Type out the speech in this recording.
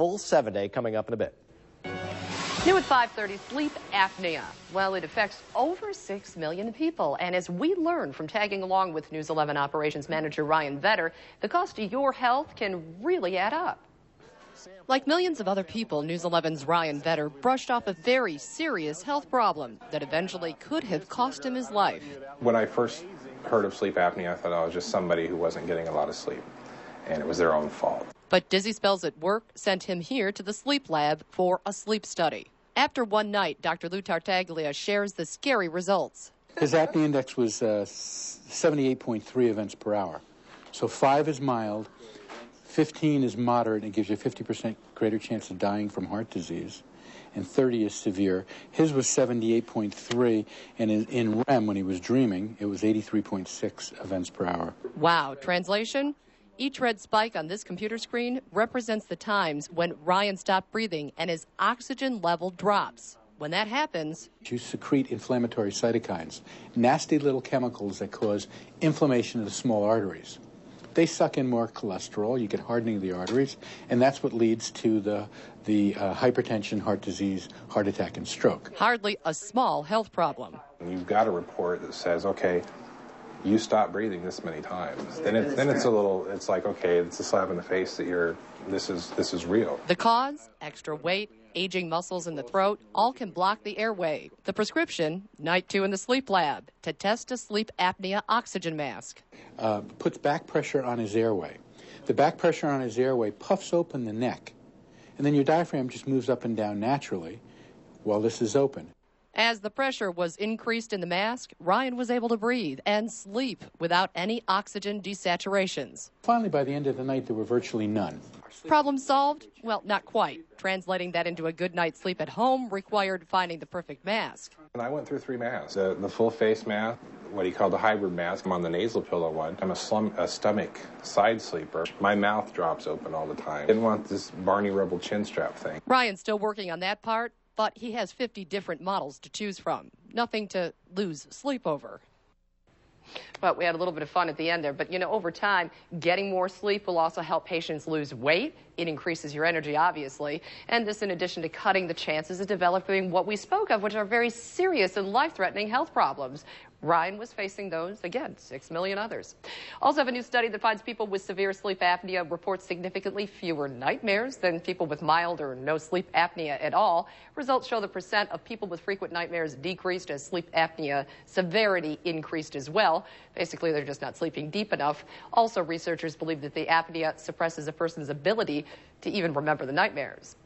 Full 7-day coming up in a bit. New at 5:30, sleep apnea. Well, it affects over 6 million people. And as we learn from tagging along with News 11 operations manager Ryan Vetter, the cost to your health can really add up. Like millions of other people, News 11's Ryan Vetter brushed off a very serious health problem that eventually could have cost him his life. When I first heard of sleep apnea, I thought I was just somebody who wasn't getting a lot of sleep, and it was their own fault. But dizzy spells at work sent him here to the sleep lab for a sleep study. After one night, Dr. Lou Tartaglia shares the scary results. His apnea index was 78.3 events per hour. So 5 is mild, 15 is moderate, and gives you a 50% greater chance of dying from heart disease, and 30 is severe. His was 78.3, and in REM, when he was dreaming, it was 83.6 events per hour. Wow. Translation? Each red spike on this computer screen represents the times when Ryan stopped breathing and his oxygen level drops. When that happens, you secrete inflammatory cytokines, nasty little chemicals that cause inflammation of the small arteries. They suck in more cholesterol, you get hardening of the arteries, and that's what leads to the hypertension, heart disease, heart attack, and stroke. Hardly a small health problem. You've got a report that says, okay, you stop breathing this many times. Then it's like, okay, it's a slap in the face that this is real. The cause, extra weight, aging muscles in the throat, all can block the airway. The prescription, night 2 in the sleep lab, to test a sleep apnea oxygen mask. Puts back pressure on his airway. The back pressure on his airway puffs open the neck, and then your diaphragm just moves up and down naturally while this is open. As the pressure was increased in the mask, Ryan was able to breathe and sleep without any oxygen desaturations. Finally, by the end of the night, there were virtually none. Problem solved? Well, not quite. Translating that into a good night's sleep at home required finding the perfect mask. And I went through 3 masks. The full face mask, what he called the hybrid mask. I'm on the nasal pillow one. I'm a stomach side sleeper. My mouth drops open all the time. Didn't want this Barney Rubble chin strap thing. Ryan's still working on that part, but he has 50 different models to choose from. Nothing to lose sleep over. Well, we had a little bit of fun at the end there, but over time, getting more sleep will also help patients lose weight. It increases your energy, obviously, and this in addition to cutting the chances of developing what we spoke of, which are very serious and life-threatening health problems. Ryan was facing those, again, 6 million others. Also have a new study that finds people with severe sleep apnea report significantly fewer nightmares than people with mild or no sleep apnea at all. Results show the percent of people with frequent nightmares decreased as sleep apnea severity increased as well. Basically, they're just not sleeping deep enough. Also, researchers believe that the apnea suppresses a person's ability to even remember the nightmares.